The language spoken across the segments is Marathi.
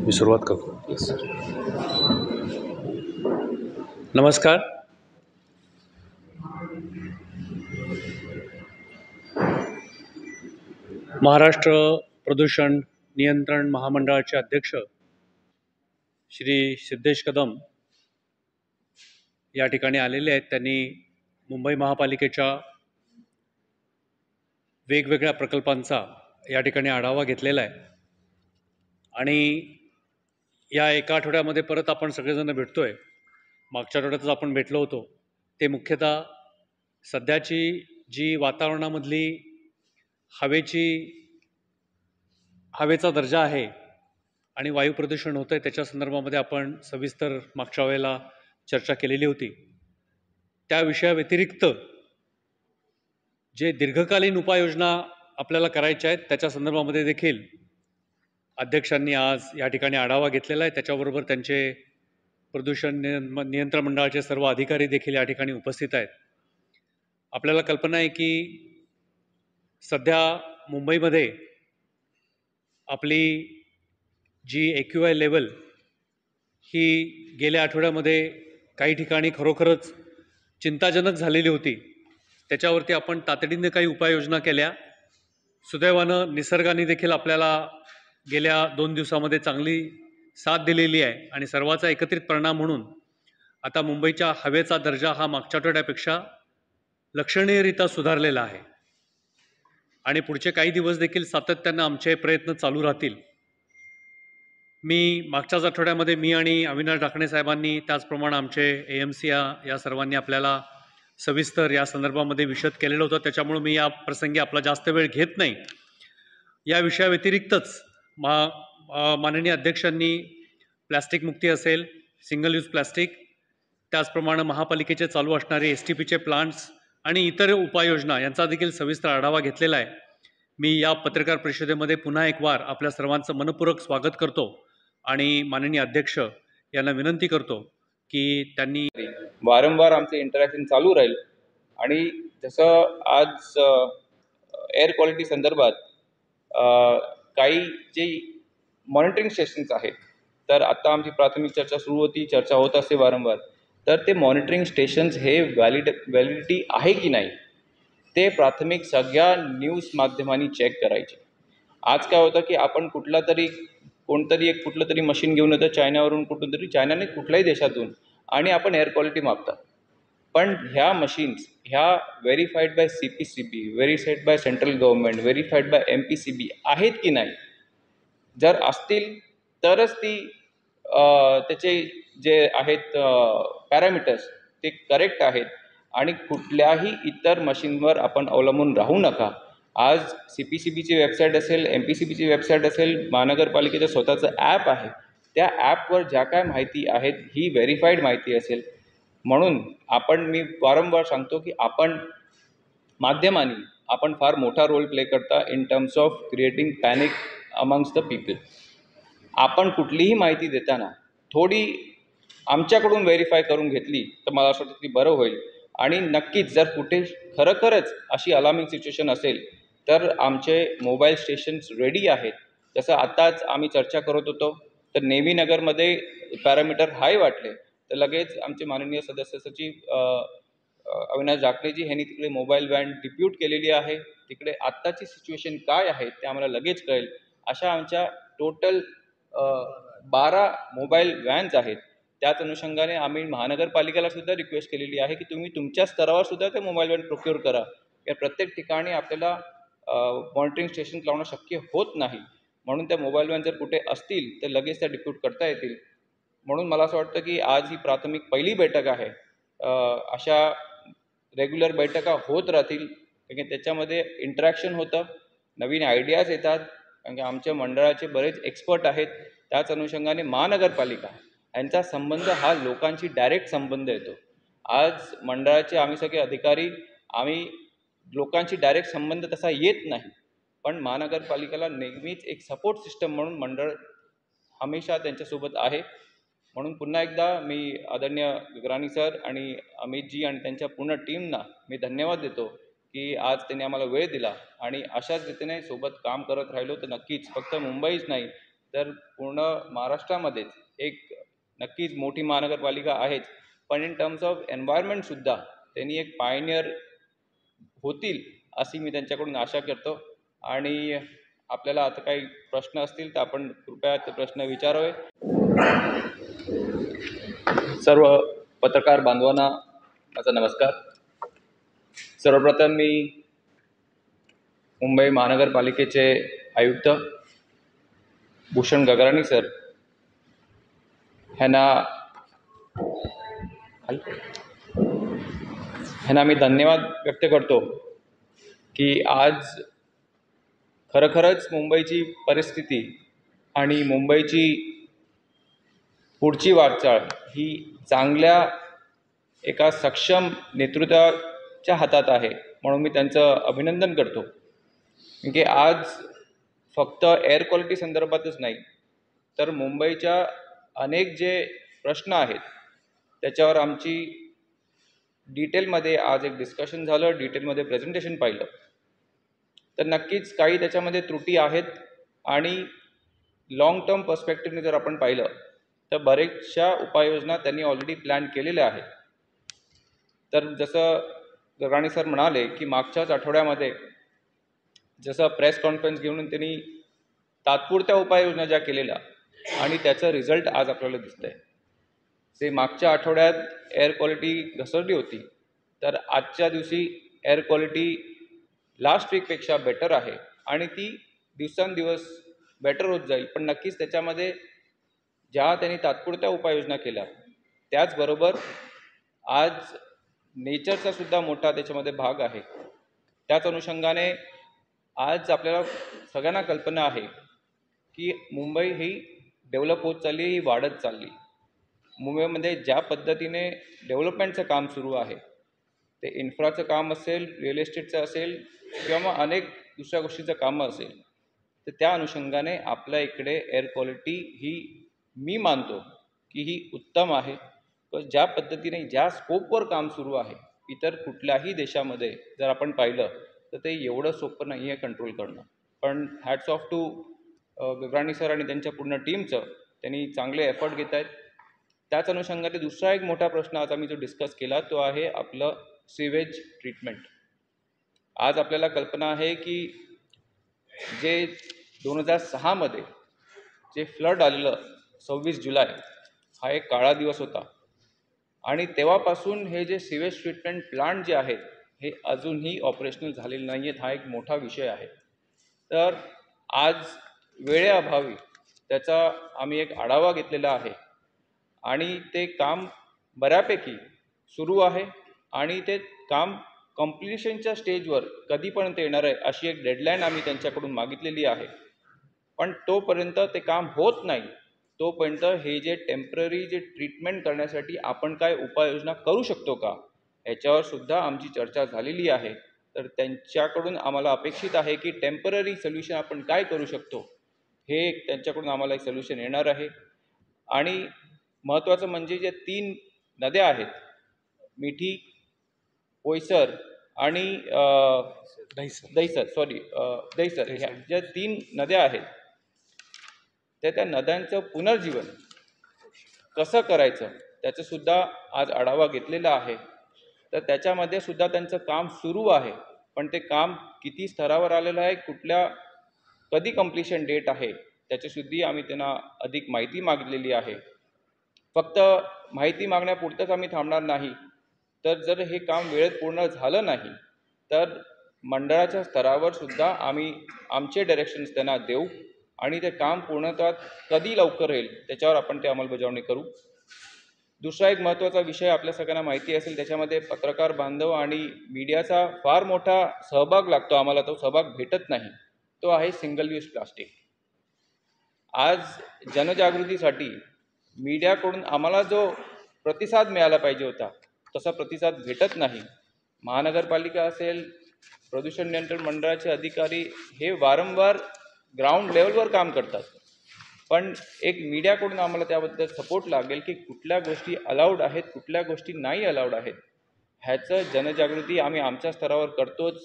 मी सुरुवात करतो. येस. नमस्कार. महाराष्ट्र प्रदूषण नियंत्रण महामंडळाचे अध्यक्ष श्री सिद्धेश कदम या ठिकाणी आलेले आहेत. त्यांनी मुंबई महापालिकेच्या वेगवेगळ्या प्रकल्पांचा या ठिकाणी आढावा घेतलेला आहे आणि या एका आठवड्यामध्ये परत आपण सगळेजण भेटतोय. मागच्या आठवड्यातच आपण भेटलो होतो. ते मुख्यतः सध्याची जी वातावरणामधली हवेचा दर्जा आहे आणि वायू प्रदूषण होतं आहे त्याच्या संदर्भामध्ये आपण सविस्तर मागच्या वेळेला चर्चा केलेली होती. त्या विषयाव्यतिरिक्त जे दीर्घकालीन उपाययोजना आपल्याला करायच्या आहेत त्याच्या संदर्भामध्ये देखील अध्यक्षांनी आज या ठिकाणी आढावा घेतलेला आहे. त्याच्याबरोबर त्यांचे प्रदूषण नियंत्रण मंडळाचे सर्व अधिकारी देखील या ठिकाणी उपस्थित आहेत. आपल्याला कल्पना आहे की सध्या मुंबईमध्ये आपली जी AQI लेवल ही गेल्या आठवड्यामध्ये काही ठिकाणी खरोखरच चिंताजनक झालेली होती. त्याच्यावरती आपण तातडीने काही उपाययोजना केल्या. सुदैवानं निसर्गाने देखील आपल्याला गेल्या 2 दिवसामध्ये चांगली साथ दिलेली आहे आणि सर्वाचा एकत्रित परिणाम म्हणून आता मुंबईच्या हवेचा दर्जा हा मागच्या आठवड्यापेक्षा लक्षणीयरित्या सुधारलेला आहे आणि पुढचे काही दिवस देखील सातत्यानं आमचे प्रयत्न चालू राहतील. मागच्याच आठवड्यामध्ये मी आणि अविनाश ढाकणे साहेबांनी त्याचप्रमाणे आमचे AMC या सर्वांनी आपल्याला सविस्तर या संदर्भामध्ये विशद केलेलं होतं. त्याच्यामुळे मी या प्रसंगी आपला जास्त वेळ घेत नाही. या विषयाव्यतिरिक्तच माननीय अध्यक्षांनी प्लॅस्टिक मुक्ती असेल, सिंगल यूज प्लॅस्टिक, त्याचप्रमाणे महापालिकेचे चालू असणारे STPचे प्लांट्स आणि इतर उपाययोजना यांचा देखील सविस्तर आढावा घेतलेला आहे. मी या पत्रकार परिषदेमध्ये पुन्हा एक वार आपल्या सर्वांचं मनपूर्वक स्वागत करतो आणि माननीय अध्यक्ष यांना विनंती करतो की त्यांनी वारंवार आमचे इंटरॅक्शन चालू राहील आणि जसं आज एअर क्वालिटी संदर्भात काही जे मॉनिटरिंग स्टेशन्स आहेत, तर आता आमची प्राथमिक चर्चा होत असते वारंवार. तर ते मॉनिटरिंग स्टेशन्स हे व्हॅलिडिटी आहे की नाही ते प्राथमिक सगळ्या न्यूज माध्यमांनी चेक करायचे. आज काय होतं की आपण कुठलं तरी मशीन घेऊन येतो चायनावरून, चायनाने कुठल्याही देशातून, आणि आपण एअर क्वालिटी मापतात. पण ह्या मशीन्स ह्या verified by CPCB, verified by central government, verified by MPCB आहेत की नाही. जर असतील तरच ती त्याचे जे आहेत पॅरामीटर्स ते करेक्ट आहेत आणि कुठल्याही इतर मशीनवर आपण अवलंबून राहू नका. आज CPCBची वेबसाईट असेल, MPCBची वेबसाईट असेल, महानगरपालिकेचं स्वतःचं ॲप आहे, त्या ॲपवर ज्या काय माहिती आहेत ही व्हेरीफाईड माहिती असेल. म्हणून मी वारंवार सांगतो की आपण फार मोठा रोल प्ले करता in terms of creating panic amongst the people. आपण कुठलीही माहिती देताना थोडी आमच्याकडून व्हेरीफाय करून घेतली तर मला असं वाटतं की बरं होईल. आणि नक्कीच जर कुठे खरोखरच अशी अलार्मिंग सिच्युएशन असेल तर आमचे मोबाईल स्टेशन्स रेडी आहेत. जसं आत्ताच आम्ही चर्चा करत होतो तर नेव्हीनगरमध्ये पॅरामीटर हाय वाटले तर लगेच आमचे माननीय सदस्य सचिव अविनाश ढाकणेजी यांनी तिकडे मोबाईल व्हॅन डिप्यूट केलेली आहे. तिकडे आत्ताची सिच्युएशन काय आहे ते आम्हाला लगेच कळेल. अशा आमच्या टोटल 12 मोबाईल व्हॅन्स आहेत. त्याच अनुषंगाने आम्ही महानगरपालिकेला सुद्धा रिक्वेस्ट केलेली आहे की तुम्ही तुमच्या स्तरावर सुद्धा ते मोबाईल व्हॅन प्रोक्युअर करा. या प्रत्येक ठिकाणी आपल्याला मॉनिटरिंग स्टेशन लावणं शक्य होत नाही. म्हणून त्या मोबाईल व्हॅन जर कुठे असतील तर लगेच त्या डिप्यूट करता येतील. म्हणून मला असं वाटतं की आज ही प्राथमिक पहिली बैठक आहे. अशा रेग्युलर बैठका होत राहतील कारण की त्याच्यामध्ये इंटरॅक्शन होतं, नवीन आयडियाज येतात, कारण की आमच्या मंडळाचे बरेच एक्सपर्ट आहेत. त्याच अनुषंगाने महानगरपालिका यांचा संबंध हा लोकांशी डायरेक्ट संबंध येतो. आज मंडळाचे आम्ही सगळे अधिकारी लोकांशी डायरेक्ट संबंध तसा येत नाही, पण महानगरपालिकेला नेहमीच एक सपोर्ट सिस्टम म्हणून मंडळ हमेशा त्यांच्यासोबत आहे. म्हणून पुन्हा एकदा मी आदरणीय गगराणी सर आणि अमितजी आणि त्यांच्या पूर्ण टीमना मी धन्यवाद देतो की आज त्यांनी आम्हाला वेळ दिला आणि अशाच रीतीने सोबत काम करत राहिलो तर नक्कीच फक्त मुंबईच नाही तर पूर्ण महाराष्ट्रामध्येच एक नक्कीच मोठी महानगरपालिका आहेच, पण इन टर्म्स ऑफ एन्व्हायरमेंटसुद्धा त्यांनी एक पायनियर होतील अशी मी त्यांच्याकडून आशा करतो. आणि आपल्याला आता काही प्रश्न असतील तर आपण कृपया ते प्रश्न विचारावे. सर्व पत्रकार बांधवांना माझा नमस्कार. सर्वप्रथम मी मुंबई महानगरपालिकेचे आयुक्त भूषण गगराणी सर ह्यांना मी धन्यवाद व्यक्त करतो की आज खरोखरच मुंबईची परिस्थिती आणि मुंबईची पुढची वाटचाल ही चांगल्या एका सक्षम नेतृत्वाच्या हातात आहे, म्हणून मी त्यांचं अभिनंदन करतो. की आज फक्त एअर क्वालिटी संदर्भातच नाही तर मुंबईच्या अनेक जे प्रश्न आहेत त्याच्यावर आमची डिटेलमध्ये आज एक डिस्कशन झालं, डिटेलमध्ये प्रेझेंटेशन पाहिलं. तर नक्कीच काही त्याच्यामध्ये त्रुटी आहेत आणि लॉंग टर्म पर्स्पेक्टिव्हने जर आपण पाहिलं तर बरेचशा उपाययोजना त्यांनी ऑलरेडी प्लॅन केलेल्या आहेत. तर जसं गगराणी सर म्हणाले की मागच्याच आठवड्यामध्ये जसं प्रेस कॉन्फरन्स घेऊन त्यांनी तात्पुरत्या उपाययोजना ज्या केलेल्या आणि त्याचं रिझल्ट आज आपल्याला दिसतंय. ते मागच्या आठवड्यात एअर क्वालिटी घसरली होती, तर आजच्या दिवशी एअर क्वालिटी लास्ट वीकपेक्षा बेटर आहे आणि ती दिवसेंदिवस बेटर होत जाईल. पण नक्कीच त्याच्यामध्ये ज्या त्यांनी तात्पुरत्या उपाययोजना केल्या त्याचबरोबर आज नेचरचा सुद्धा मोठा त्याच्यामध्ये भाग आहे. त्याच अनुषंगाने आज आपल्याला सगळ्यांना कल्पना आहे की मुंबई ही डेव्हलप होत चालली, ही वाढत चालली. मुंबईमध्ये ज्या पद्धतीने डेव्हलपमेंटचं काम सुरू आहे, ते इन्फ्राचं काम असेल, रिअल एस्टेटचं असेल किंवा मग अनेक दुसऱ्या गोष्टीचं कामं असेल, तर त्या अनुषंगाने आपल्या इकडे एअर क्वालिटी ही मी मानतो की ही उत्तम आहे. ज्या पद्धतीने ज्या स्कोपवर काम सुरू आहे इतर कुठल्याही देशामध्ये जर आपण पाहिलं तर ते एवढं सोपं नाही आहे कंट्रोल करणं. पण hats off to Gagrani sir आणि त्यांच्या पूर्ण टीमचं, त्यांनी चांगले एफर्ट घेत आहेत. त्याच अनुषंगाने दुसरा एक मोठा प्रश्न आज आम्ही जो डिस्कस केला तो आहे आपलं सिवेज ट्रीटमेंट. आज आपल्याला कल्पना आहे की जे 2006मध्ये जे फ्लड आलेलं 26 जुलै हा एक काळा दिवस होता आणि तेव्हापासून हे जे सिवेज ट्रीटमेंट प्लांट जे आहेत हे अजूनही ऑपरेशनल झालेले नाही आहेत. हा एक मोठा विषय आहे. तर आज वेळेअभावी त्याचा आम्ही एक आढावा घेतलेला आहे आणि ते काम बऱ्यापैकी सुरू आहे आणि ते काम कम्प्लिशनच्या स्टेजवर कधीपर्यंत येणार आहे अशी एक डेडलाईन आम्ही त्यांच्याकडून मागितलेली आहे. पण तोपर्यंत ते काम होत नाही तोपर्यंत हे जे टेम्पररी जे ट्रीटमेंट करण्यासाठी आपण काय उपाययोजना करू शकतो का याच्यावर सुद्धा आमची चर्चा झालेली आहे. तर त्यांच्याकडून आम्हाला अपेक्षित आहे की टेम्पररी सोल्युशन आपण काय करू शकतो हे त्यांच्याकडून आम्हाला एक सोल्युशन येणार आहे. आणि महत्त्वाचं म्हणजे जे 3 नद्या आहेत, मिठी, बोईसर आणि दहिसर ह्या ज्या 3 नद्या आहेत त्या नद्यांचं पुनर्जीवन कसं करायचं त्याचं सुद्धा आज आढावा घेतलेला आहे. तर त्याच्यामध्ये सुद्धा त्यांचं काम सुरू आहे, पण ते काम किती स्तरावर आलेलं आहे, कधी कम्प्लिशन डेट आहे त्याच्यासुद्धा आम्ही त्यांना अधिक माहिती मागितलेली आहे. फक्त माहिती मागण्यापुरतंच आम्ही थांबणार नाही, तर जर हे काम वेळेत पूर्ण झालं नाही तर मंडळाच्या स्तरावर सुद्धा आम्ही आमचे डायरेक्शन्स त्यांना देऊ आणि ते काम पूर्णतः कधी लवकर येईल त्याच्यावर आपण ते अंमलबजावणी करू. दुसरा एक महत्त्वाचा विषय आपल्या सगळ्यांना माहिती असेल, त्याच्यामध्ये पत्रकार बांधव आणि मीडियाचा फार मोठा सहभाग लागतो. आम्हाला तो सहभाग भेटत नाही, तो आहे सिंगल यूज प्लास्टिक. आज जनजागृतीसाठी मीडियाकडून आम्हाला जो प्रतिसाद मिळाला पाहिजे होता तसा प्रतिसाद भेटत नाही. महानगरपालिका असेल, प्रदूषण नियंत्रण मंडळाचे अधिकारी हे वारंवार ग्राउंड लेवलवर काम करतात, पण एक मीडियाकडून आम्हाला त्याबद्दल सपोर्ट लागेल की कुठल्या गोष्टी अलाउड आहेत, कुठल्या गोष्टी नाही अलाउड आहेत. ह्याचं जनजागृती आम्ही आमच्या स्तरावर करतोच,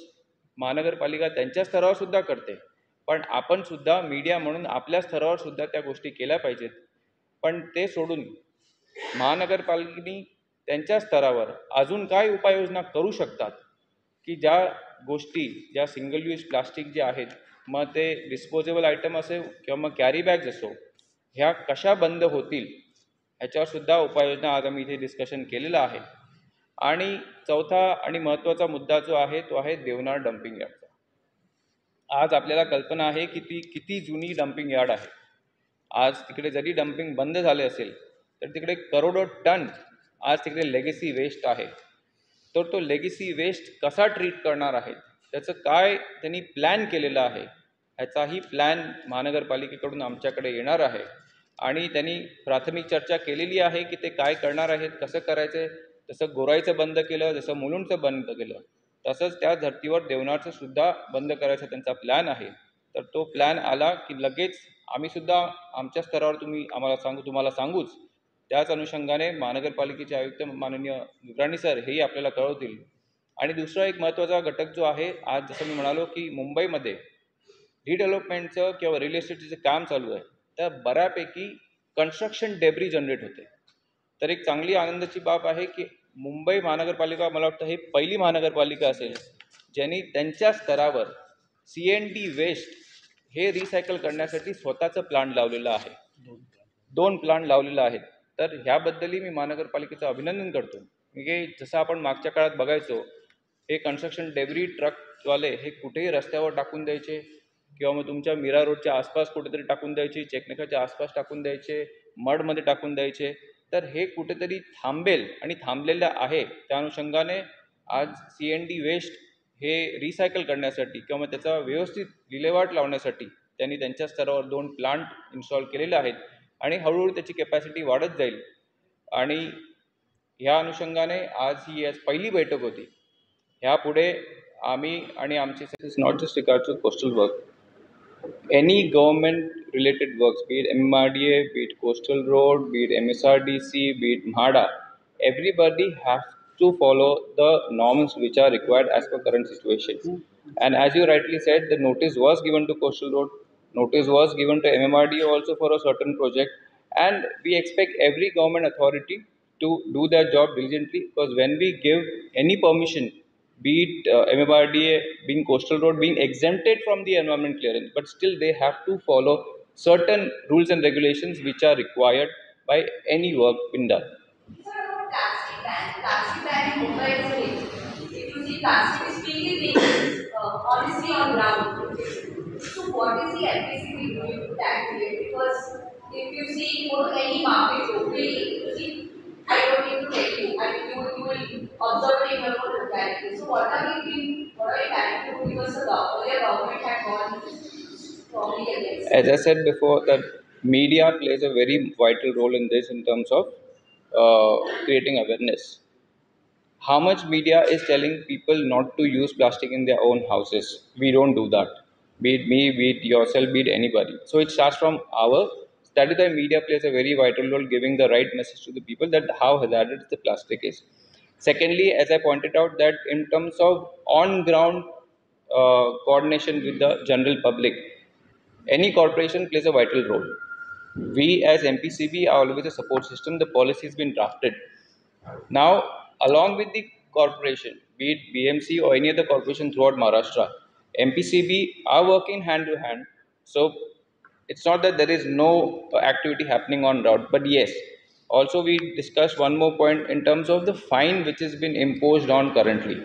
महानगरपालिका त्यांच्या स्तरावर सुद्धा करते, पण आपण सुद्धा मीडिया म्हणून आपल्या स्तरावर सुद्धा त्या गोष्टी केल्या पाहिजेत. पण ते सोडून महानगरपालिकेने त्यांच्या स्तरावर अजून काय उपाययोजना करू शकतात की ज्या गोष्टी, ज्या सिंगल यूज प्लास्टिक जे आहेत, मग ते डिस्पोजेबल आयटम असेल किंवा मग कॅरी बॅग्स असो, ह्या कशा बंद होतील ह्याच्यावर सुद्धा उपाययोजना आज आम्ही इथे डिस्कशन केलेलं आहे. आणि चौथा आणि महत्त्वाचा मुद्दा जो आहे तो आहे देवनार डम्पिंग यार्डचा. आज आपल्याला कल्पना आहे की ती किती जुनी डम्पिंग यार्ड आहे. आज तिकडे जरी डम्पिंग बंद झाले असेल तर तिकडे करोडो टन आज तिकडे लेगेसी वेस्ट आहे. तर तो लेगेसी वेस्ट कसा ट्रीट करणार आहे, त्याचं काय त्यांनी प्लॅन केलेलं आहे, ह्याचाही प्लॅन महानगरपालिकेकडून आमच्याकडे येणार आहे. आणि त्यांनी प्राथमिक चर्चा केलेली आहे की ते काय करणार आहेत, कसं करायचं आहे. जसं गोराईचं बंद केलं, जसं मुलुंडचं बंद केलं, तसंच त्या धर्तीवर देवनारचं सुद्धा बंद करायचा त्यांचा प्लॅन आहे. तर तो प्लॅन आला की लगेच आम्ही सुद्धा आमच्या स्तरावर तुम्हाला सांगूच. त्याच अनुषंगाने महानगरपालिकेचे आयुक्त माननीय दुर्राणी सर हेही आपल्याला कळवतील. आणि दुसरा एक महत्त्वाचा घटक जो आहे, आज जसं मी म्हणालो की मुंबईमध्ये रिडेव्हलपमेंटचं किंवा रिअल इस्टेटचं जे काम चालू आहे, तर बऱ्यापैकी कन्स्ट्रक्शन डेब्री जनरेट होते. तर एक चांगली आनंदाची बाब आहे की मुंबई महानगरपालिका, मला वाटतं हे पहिली महानगरपालिका असेल ज्यांनी त्यांच्या स्तरावर CND वेस्ट हे रिसायकल करण्यासाठी स्वतःचं प्लांट लावलेलं आहे. 2 प्लांट लावलेलं आहेत. तर ह्याबद्दलही मी महानगरपालिकेचं अभिनंदन करतो. म्हणजे जसं आपण मागच्या काळात बघायचो, हे कन्स्ट्रक्शन डेब्री ट्रकवाले हे कुठेही रस्त्यावर टाकून द्यायचे किंवा मग तुमच्या मीरा रोडच्या आसपास कुठेतरी टाकून द्यायचे, चेकनाकाच्या आसपास टाकून द्यायचे, मडमध्ये टाकून द्यायचे. तर हे कुठेतरी थांबेल आणि थांबलेलं आहे. त्या अनुषंगाने आज CND वेस्ट हे रिसायकल करण्यासाठी किंवा मग त्याचा व्यवस्थित विल्हेवाट लावण्यासाठी त्यांनी त्यांच्या स्तरावर 2 प्लांट इन्स्टॉल केलेले आहेत आणि हळूहळू त्याची कॅपॅसिटी वाढत जाईल. आणि ह्या अनुषंगाने आज पहिली बैठक होती. ह्यापुढे आम्ही आणि आमचे not just regard to coastal work, any government related works, be it MMRDA, be it coastal road, be it MSRDC, be it MHADA, everybody has to follow the norms which are required as per current situation. And as you rightly said, the notice was given to coastal road, notice was given to MMRDA also for a certain project, and we expect every government authority to do their job diligently, because when we give any permission, be it MMRDA, being coastal road, being exempted from the environment clearance, but still they have to follow certain rules and regulations which are required by any work being done. Plastic ban in Mumbai is a big. If you see, plastic is freely being honestly on ground. So what is the FPCB doing to tackle it? Because if you see, go to any market locally, see, I don't need to tell you. I mean, you will observe it in your own locality. So what are we planning to do? Because the earlier government had gone strongly against. As I said before, that media plays a very vital role in this in terms of creating awareness. How much media is telling people not to use plastic in their own houses? We don't do that. Be it me, be it yourself, be it anybody. So it starts from that is why media plays a very vital role, giving the right message to the people that how hazardous the plastic is. Secondly, as I pointed out, that in terms of on-ground coordination with the general public, any corporation plays a vital role. We as MPCB are always a support system. The policy has been drafted. Now, along with the corporation, be it BMC or any other corporation throughout Maharashtra, MPCB are working hand to hand. So it's not that there is no activity happening on route, but yes. Also, we discussed one more point in terms of the fine which has been imposed on currently.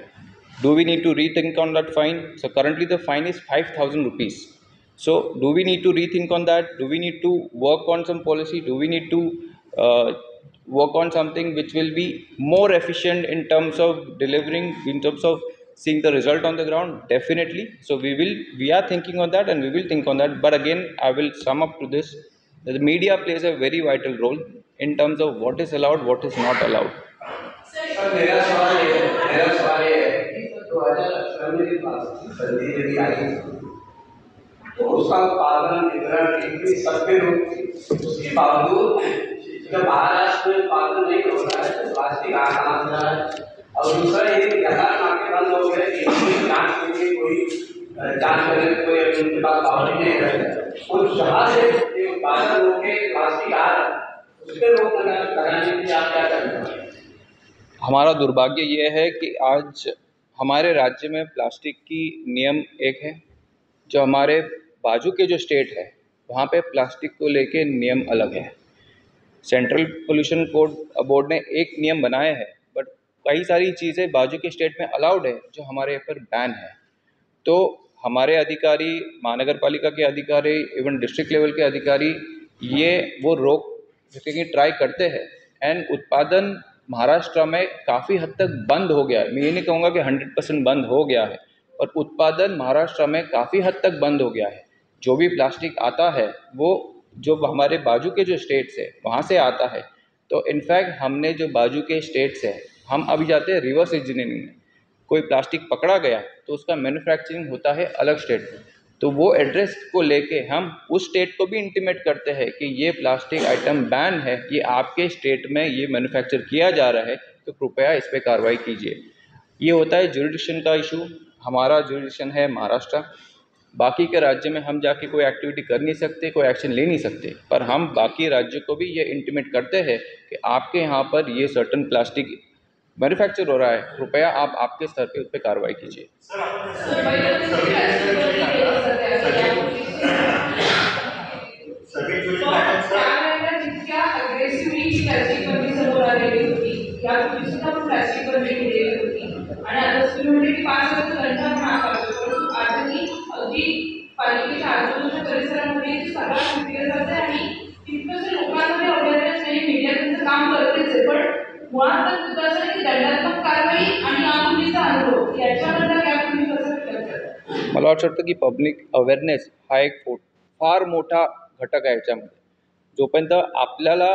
Do we need to rethink on that fine? So currently the fine is 5,000 rupees. So do we need to rethink on that? Do we need to work on some policy? Do we need to work on something which will be more efficient in terms of delivering, in terms of seeing the result on the ground? Definitely. So we are thinking on that and we will think on that. But again, I will sum up to this. The media plays a very vital role in terms of what is allowed, what is not allowed. मेरा सवाल है तो तो उसका उत्पादन वितरण इतनी सस्ते उसके बावजूद जब महाराष्ट्र में उत्पादन नहीं हो रहा है तो प्लास्टिक कहाँ से आ रहा है। और दूसरा ये कि 1000 नाके बंद हो गए, जांच के लिए कोई जांच करने में कोई उनके पास पावर नहीं है, और जहाँ से ये उत्पादन रोके प्लास्टिक आ रहा है उसके रोक लगाने के लिए आप क्या करेंगे? हमारा दुर्भाग्य ये है कि आज हमारे राज्य में प्लास्टिक की नियम एक है, जो हमारे बाजू के जो स्टेट है वहाँ पे प्लास्टिक को लेके नियम अलग है। सेंट्रल पोल्यूशन बोर्ड ने एक नियम बनाया है, बट कई सारी चीज़ें बाजू के स्टेट में अलाउड है जो हमारे यहाँ पर बैन है। तो हमारे अधिकारी, महानगर पालिका के अधिकारी, इवन डिस्ट्रिक्ट लेवल के अधिकारी ये वो रोक सकेंगे ट्राई करते हैं। एंड उत्पादन महाराष्ट्र में काफ़ी हद तक बंद हो गया है। मैं ये नहीं कहूँगा कि 100% बंद हो गया है, पर उत्पादन महाराष्ट्र में काफ़ी हद तक बंद हो गया है। जो भी प्लास्टिक आता है वो जो हमारे बाजू के जो स्टेट्स है वहाँ से आता है। तो इनफैक्ट हमने जो बाजू के स्टेट्स है, हम अभी जाते हैं रिवर्स इंजीनियरिंग में। कोई प्लास्टिक पकड़ा गया तो उसका मैन्युफैक्चरिंग होता है अलग स्टेट में, तो वो एड्रेस को लेके हम उस स्टेट को भी इंटीमेट करते हैं कि ये प्लास्टिक आइटम बैन है, ये आपके स्टेट में ये मैन्युफैक्चर किया जा रहा है, तो कृपया इस पर कार्रवाई कीजिए। ये होता है ज्यूरिडिक्शन का इशू। हमारा ज्यूरिडिक्शन है महाराष्ट्र। बाकी के राज्य में हम जाके कोई एक्टिविटी कर नहीं सकते, कोई एक्शन ले नहीं सकते, पर हम बाकी राज्यों को भी ये इंटीमेट करते हैं कि आपके यहाँ पर ये सर्टन प्लास्टिक मैन्युफैक्चर हो रहा है, कृपया आप आपके स्तर पे उस पर कार्रवाई कीजिए। पालिकेच्या आजूबाजूच्या परिसरामध्ये सगळा सुट्टी जाते आणि तितकंच लोकांमध्ये अवेअरनेस नाही, मीडिया त्यांचं काम करतेच आहे, पण मुळात मुद्दा असा आहे की दंडात्मक कारवाई आणि यापूर्वीचा अनुभव याच्यामधला गॅप तुम्ही कसं फिल करता? मला वाटतं की पब्लिक अवेअरनेस हा एक फार मोठा घटक आहे याच्यामध्ये। जोपर्यंत आपल्याला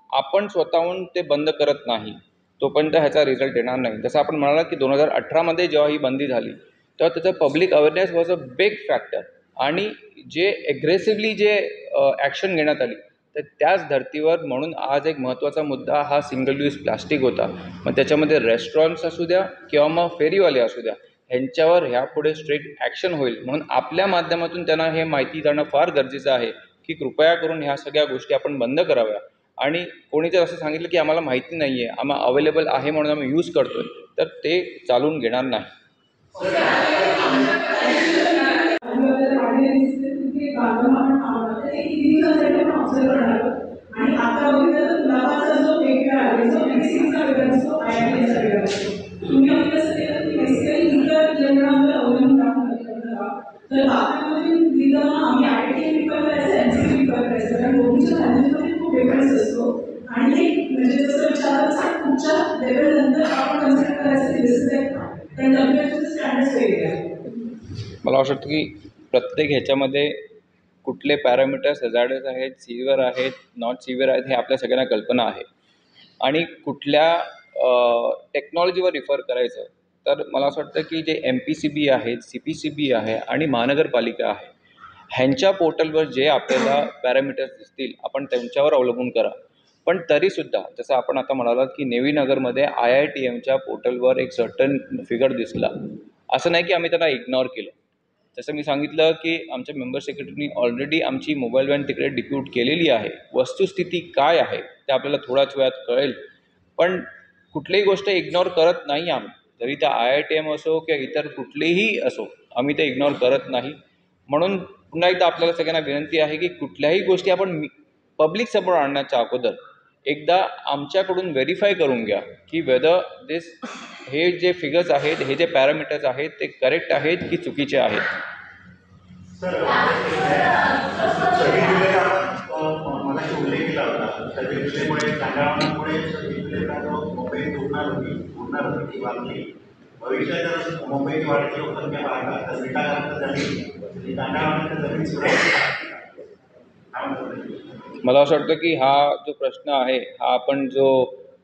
आपण स्वतःहून ते बंद करत नाही तोपर्यंत ह्याचा रिझल्ट येणार नाही। जसं आपण म्हणाला की 2018 जेव्हा ही बंदी झाली तेव्हा त्याचं public awareness was a big factor, आणि जे ॲग्रेसिव्हली जे ॲक्शन घेण्यात आली तर त्याच धर्तीवर म्हणून आज एक महत्त्वाचा मुद्दा हा सिंगल यूज प्लास्टिक होता। मग त्याच्यामध्ये रेस्टॉरंट्स असू द्या किंवा मग फेरीवाले असू द्या, ह्यांच्यावर ह्यापुढे स्ट्रिक्ट ॲक्शन होईल। म्हणून आपल्या माध्यमातून त्यांना हे माहिती देणं फार गरजेचं आहे की कृपया करून ह्या सगळ्या गोष्टी आपण बंद कराव्या। आणि कोणी जर असं सांगितलं की आम्हाला माहिती नाही आहे, आम्हाला अवेलेबल आहे म्हणून आम्ही यूज करतो आहे, तर ते चालून घेणार नाही। मला असं वाटतं की प्रत्येक ह्याच्यामध्ये कुठले पॅरामीटर्स हॅझार्डस आहेत, सिव्हिअर आहेत, नॉट सिव्हिअर आहेत, हे आपल्या सगळ्यांना कल्पना आहे। आणि कुठल्या टेक्नॉलॉजीवर रिफर करायचं तर मला असं वाटतं की जे MPCB आहेत, CPCB आहे आणि महानगरपालिका आहे, ह्यांच्या पोर्टलवर जे आपल्याला पॅरामीटर्स दिसतील आपण त्यांच्यावर अवलंबून करा। पण तरीसुद्धा जसं आपण आता म्हणालात की नेव्हीनगरमध्ये IITMच्या पोर्टलवर एक सर्टन फिगर दिसला, असं नाही की आम्ही त्यांना इग्नोर केलं। जसं मी सांगितलं की आमच्या मेंबर सेक्रेटरीनी ऑलरेडी आमची मोबाईल व्हॅन तिकडे डिप्यूट केलेली आहे। वस्तुस्थिती काय आहे ते आपल्याला थोड्याच वेळात कळेल, पण कुठलीही गोष्ट इग्नोर करत नाही आम्ही, जरी त्या IITM असो किंवा इतर कुठलेही असो, आम्ही ते इग्नोर करत नाही। म्हणून पुन्हा एकदा आपल्याला सगळ्यांना विनंती आहे की कुठल्याही गोष्टी आपण पब्लिक समोर आणण्याच्या अगोदर एकदा आमच्याकडून व्हेरीफाय करून घ्या की वेदर हे जे फिगर्स आहेत, हे जे पॅरामीटर्स आहेत ते करेक्ट आहेत की चुकीचे आहेत। मला असं वाटतं की हा जो प्रश्न आहे हा आपण जो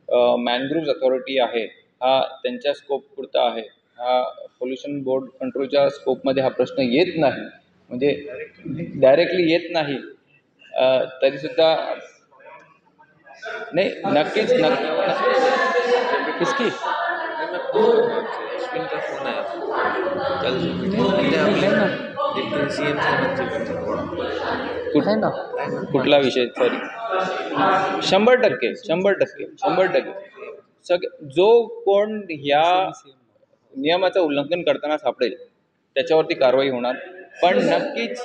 मॅनग्रोव्ज अथॉरिटी आहे हा त्यांच्या स्कोप पुरता आहे, हा पोल्युशन बोर्ड कंट्रोलच्या स्कोपमध्ये हा प्रश्न येत नाही, म्हणजे डायरेक्टली येत नाही। तरीसुद्धा नाही, नक्कीच किसकी मैं पूछता हूँ आपसे, अश्विन का फोन आया था कल उद्या आपल्या डिप्टी CM साहेबांची मीटिंग कुठे ना कुठला विषय सॉरी 100% जो कोण ह्या नियमाचं उल्लंघन करताना सापडेल त्याच्यावरती कारवाई होणार पण नक्कीच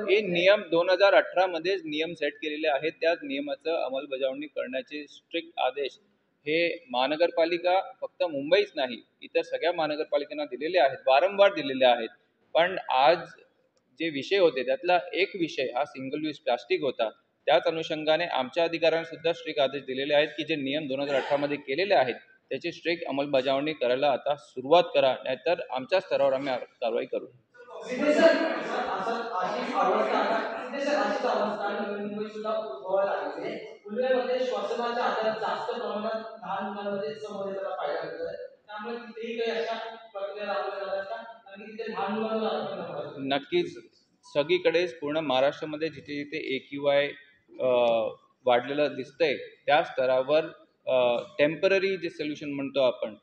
हे नियम 2018 मध्येच नियम सेट केलेले आहेत. त्याच नियमाचं अंमलबजावणी करण्याचे स्ट्रिक्ट आदेश हे महानगरपालिका फक्त मुंबईच नाही इतर सगळ्या महानगरपालिकांना दिलेले आहेत, वारंवार दिलेले आहेत. पण आज जे विषय होते त्यातला एक विषय हा सिंगल यूज प्लास्टिक होता. त्याच अनुषंगाने आमच्या अधिकाऱ्यांना सुद्धा स्ट्रिक्ट आदेश दिलेले आहेत की जे नियम 2018 मध्ये केलेले आहेत त्याची स्ट्रिक्ट अंमलबजावणी करायला आता सुरुवात करा, नाहीतर आमच्या स्तरावर आम्ही कारवाई करू. नक्कीच सगळीकडेच पूर्ण महाराष्ट्रामध्ये जिथे जिथे AQI वाढलेलं दिसतंय त्या स्तरावर टेम्पररी जे सोल्युशन म्हणतो आपण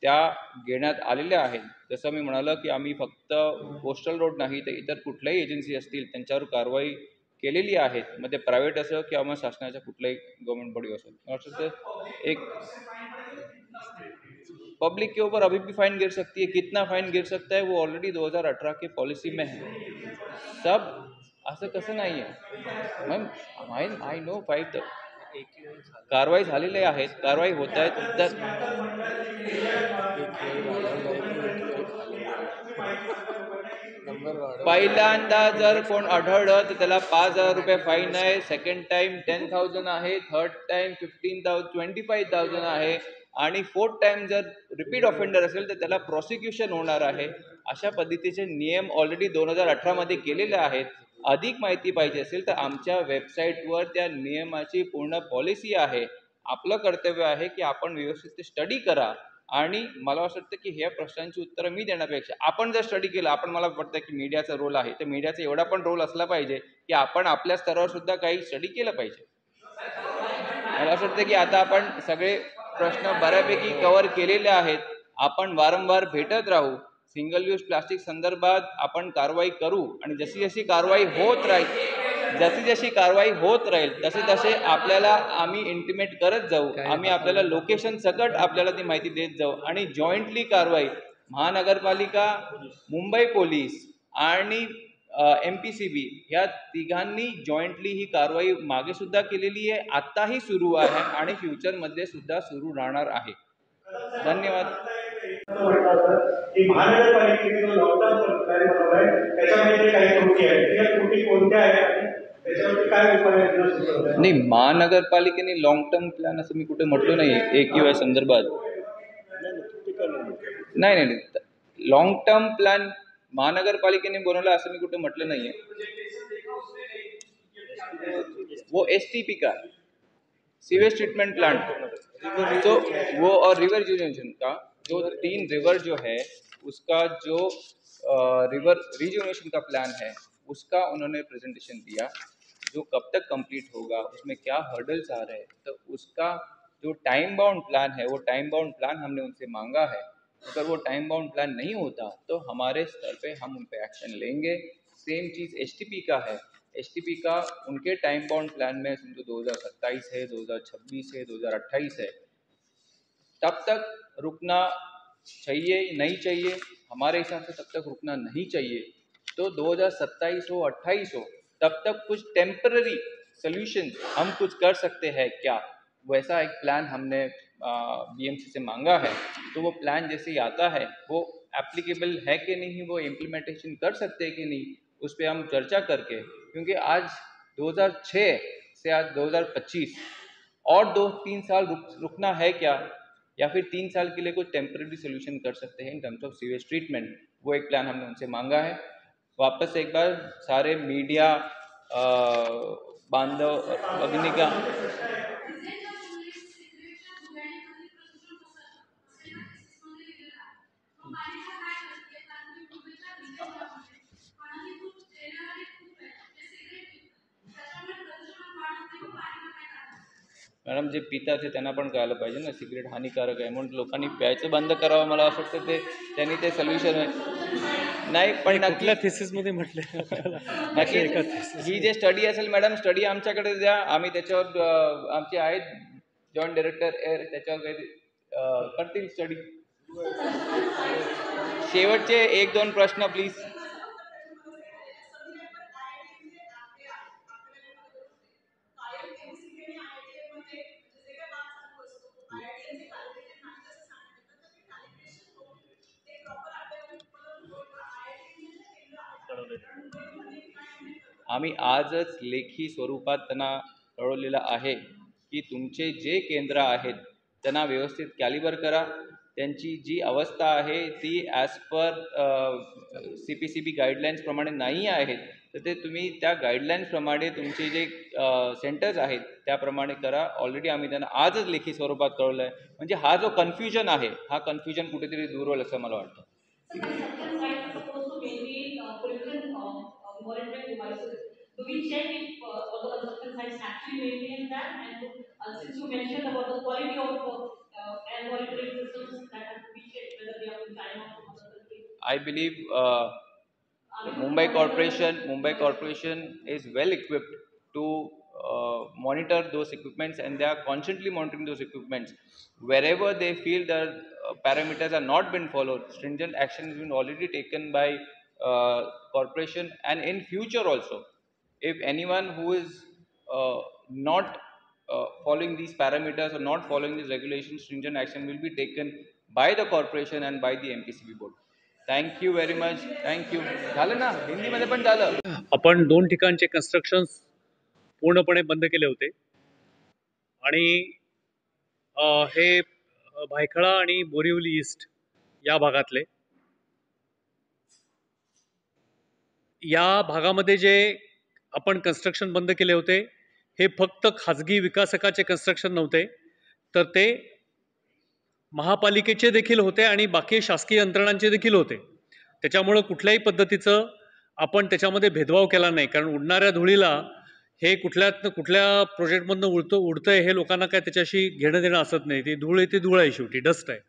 त्या घेण्यात आलेल्या आहेत. जसं मी म्हणालो की आम्ही फक्त कोस्टल रोड नाही तर इतर कुठल्याही एजन्सी असतील त्यांच्यावर कारवाई केलेली आहेत, मग ते प्रायव्हेट असो किंवा मग शासनाच्या कुठल्याही गव्हर्नमेंट बॉडी असो. एक पब्लिक के ऊपर अभी भी फाइन गिर सकती है, कितना फाइन गिर सकता है वो ऑलरेडी 2018 के पॉलिसी में है. सब असं कसं नाही आहे मॅम, आय नो फाईट कारवाई झालेल्या आहेत, कारवाई होत आहेत. तर पहिल्यांदा जर कोण आढळलं तर त्याला 5,000 रुपये फाईन आहे, सेकंड टाइम 10,000 आहे, थर्ड टाइम 25,000 आहे आणि फोर्थ टाइम जर रिपीट ऑफेंडर असेल तर त्याला प्रॉसिक्युशन होणार आहे. अशा पद्धतीचे नियम ऑलरेडी 2018 मध्ये केलेले आहेत. अधिक माहिती पाहिजे असेल तर आमच्या वेबसाईटवर त्या नियमाची पूर्ण पॉलिसी आहे. आपलं कर्तव्य आहे की आपण व्यवस्थित स्टडी करा आणि मला असं वाटतं की ह्या प्रश्नांची उत्तरं मी देण्यापेक्षा आपण जर स्टडी केलं, आपण मला वाटतं की मीडियाचा रोल आहे तर मीडियाचा एवढा पण रोल असला पाहिजे की आपण आपल्या स्तरावर सुद्धा काही स्टडी केलं पाहिजे. मला असं वाटतं की आता आपण सगळे प्रश्न बऱ्यापैकी कव्हर केलेले आहेत. आपण वारंवार भेटत राहू, सिंगल यूज प्लास्टिक संदर्भात आपण कारवाई करू आणि जशी जशी कारवाई होत राहील तसे आपल्याला आम्ही इंटिमेट करत जाऊ. आम्ही आपल्याला लोकेशन सकट आपल्याला ती माहिती देत जाऊ आणि जॉईंटली कारवाई महानगरपालिका, मुंबई पोलीस आणि MPCB ह्या तिघांनी जॉईंटली ही कारवाई मागे सुद्धा केलेली आहे, आत्ताही सुरू आहे आणि फ्युचरमध्ये सुद्धा सुरू राहणार आहे. धन्यवाद. महानगरपालिकेने जो लॉकडाऊन प्लॅन बनवलाय त्याच्यामध्ये काही त्रुटी आहेत, त्या त्रुटी कोणत्या आहेत त्याच्यावरती काय उपाययोजना सुचवल्या? नाही, महानगरपालिकेने लॉंग टर्म प्लॅन असं मी कुठे म्हटलं नाही AQI संदर्भात. नाही, लॉंग टर्म प्लॅन महानगरपालिकेने बनवला असं मी कुठे म्हटलं नाहीये. वो STP का सीवेज ट्रीटमेंट प्लांट तो वो और रिवर रिजुविनेशन का जो 3 रिवर जो है उसका जो रिवर रिजुविनेशन का प्लान है उसका उन्होंने प्रेजेंटेशन दिया. जो कब तक कंप्लीट होगा, उसमें क्या हर्डल्स आ रहे हैं, तो उसका जो टाइम बाउंड प्लान है वो टाइम बाउंड प्लान हमने उनसे मांगा है. अगर वो टाइम बाउंड प्लान नहीं होता तो हमारे स्तर पे हम उन पे एक्शन लेंगे. सेम चीज़ STP का है. STP का उनके टाइम बाउंड प्लान में समझो 2027 है, 2026 है, 2028 है. तब तक रुकना चाहिए नहीं चाहिए, हमारे हिसाब से तब तक रुकना नहीं चाहिए. तो 2027 हो 28 हो तब तक कुछ टेम्पररी सोल्यूशन हम कुछ कर सकते हैं क्या, वैसा एक प्लान हमने BMC से मांगा है. तो वो प्लान जैसे ही आता है वो एप्लीकेबल है कि नहीं, वो इम्प्लीमेंटेशन कर सकते हैं कि नहीं, उस पर हम चर्चा करके, क्योंकि आज 2006 से आज 2025 और 2-3 साल रुकना है क्या, या फिर 3 साल के लिए कुछ टेम्पररी सोल्यूशन कर सकते हैं in terms of sewage treatment. वो एक प्लान हमने उनसे मांगा है. वापस एक बार सारे मीडिया बांधव भगिनी का मॅडम जे पितात ते त्यांना पण कळायला पाहिजे ना सिगरेट हानिकारक आहे म्हणून लोकांनी प्यायचं बंद करावं. मला असं वाटतं त्यांनी ते सोल्युशन आहे नाही पण कुठल्या नक्की थिसिसमध्ये म्हटले नक्की ही जे स्टडी असेल मॅडम स्टडी आमच्याकडे द्या आम्ही त्याच्यावर आमचे आहेत जॉईंट डायरेक्टर एअर त्याच्यावर काही करतील स्टडी. शेवटचे 1-2 प्रश्न प्लीज. आम्ही आजच लेखी स्वरूपात त्यांना कळवलेलं आहे की तुमचे जे केंद्र आहेत त्यांना व्यवस्थित कॅलिबर करा. त्यांची जी अवस्था आहे ती ॲज पर CPCB गाईडलाईन्सप्रमाणे नाही आहेत तर ते तुम्ही त्या गाईडलाईन्सप्रमाणे तुमचे जे सेंटर्स आहेत त्याप्रमाणे करा. ऑलरेडी आम्ही त्यांना आजच लेखी स्वरूपात कळवलं आहे. म्हणजे हा जो कन्फ्युजन आहे हा कन्फ्युजन कुठेतरी दूर होईल असं मला वाटतं. Monitoring devices. Do we check if all the consumption sites actually maintain that? And since you mentioned about the quality of air monitoring systems that have to be checked, whether they are from China or from other countries. I believe Mumbai Corporation is well equipped to monitor those equipments and they are constantly monitoring those equipments. Wherever they feel the parameters are not been followed, stringent action has been already taken by corporation and in future also. If anyone who is not following these parameters or not following these regulations, stringent action will be taken by the corporation and by the MPCB board. Thank you very much. Thank you. झालं ना हिंदीमध्ये पण झालं. आपण 2 ठिकाणचे कन्स्ट्रक्शन्स पूर्णपणे बंद केले होते आणि हे भायखळा आणि बोरिवली ईस्ट या भागातले या भागामध्ये जे आपण कन्स्ट्रक्शन बंद केले होते हे फक्त खाजगी विकासकाचे कन्स्ट्रक्शन नव्हते तर ते महापालिकेचे देखील होते आणि बाकी शासकीय यंत्रणांचे देखील होते. त्याच्यामुळं कुठल्याही पद्धतीचं आपण त्याच्यामध्ये भेदभाव केला नाही कारण उडणाऱ्या धुळीला हे कुठल्या प्रोजेक्टमधनं उडतंय हे लोकांना काय त्याच्याशी घेणं देणं असत नाही. ती धूळ आहे ती धूळ आहे शेवटी डस्ट आहे.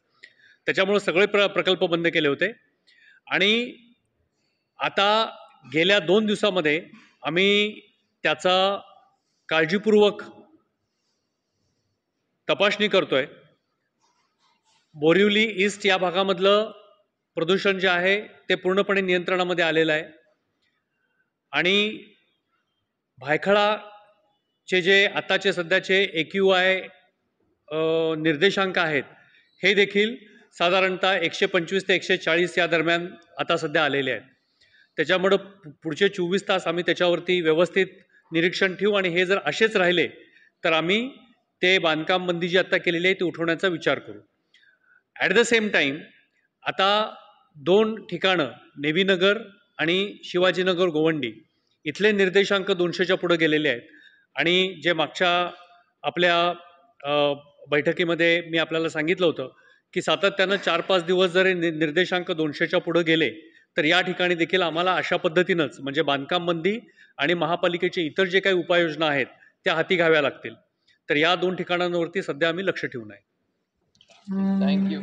त्याच्यामुळं सगळे प्रकल्प बंद केले होते आणि आता गेल्या 2 दिवसामध्ये आम्ही त्याचा काळजीपूर्वक तपासणी करतोय. बोरिवली ईस्ट या भागामधलं प्रदूषण जे आहे ते पूर्णपणे नियंत्रणामध्ये आलेलं आहे आणि भायखळाचे जे आताचे सध्याचे AQI निर्देशांक आहेत हे देखील साधारणतः 125 ते 140 या दरम्यान आता सध्या आलेले आहेत. त्याच्यामुळं पुढचे 24 तास आम्ही त्याच्यावरती व्यवस्थित निरीक्षण ठेवू आणि हे जर असेच राहिले तर आम्ही ते बांधकाम बंदी जी आता केलेली आहे ती उठवण्याचा विचार करू. ॲट द सेम टाईम आता 2 ठिकाणं नेवीनगर आणि शिवाजीनगर गोवंडी इथले निर्देशांक 200च्या पुढे गेलेले आहेत आणि जे मागच्या आपल्या बैठकीमध्ये मी आपल्याला सांगितलं होतं की सातत्यानं 4-5 दिवस जरी निर्देशांक 200च्या पुढे गेले तर या ठिकाणी देखील आम्हाला अशा पद्धतीनंच म्हणजे बांधकाम बंदी आणि महापालिकेचे इतर जे काही उपाययोजना आहेत त्या हाती घ्याव्या लागतील. तर या 2 ठिकाणांवरती सध्या आम्ही लक्ष ठेवून आहे. थँक्यू.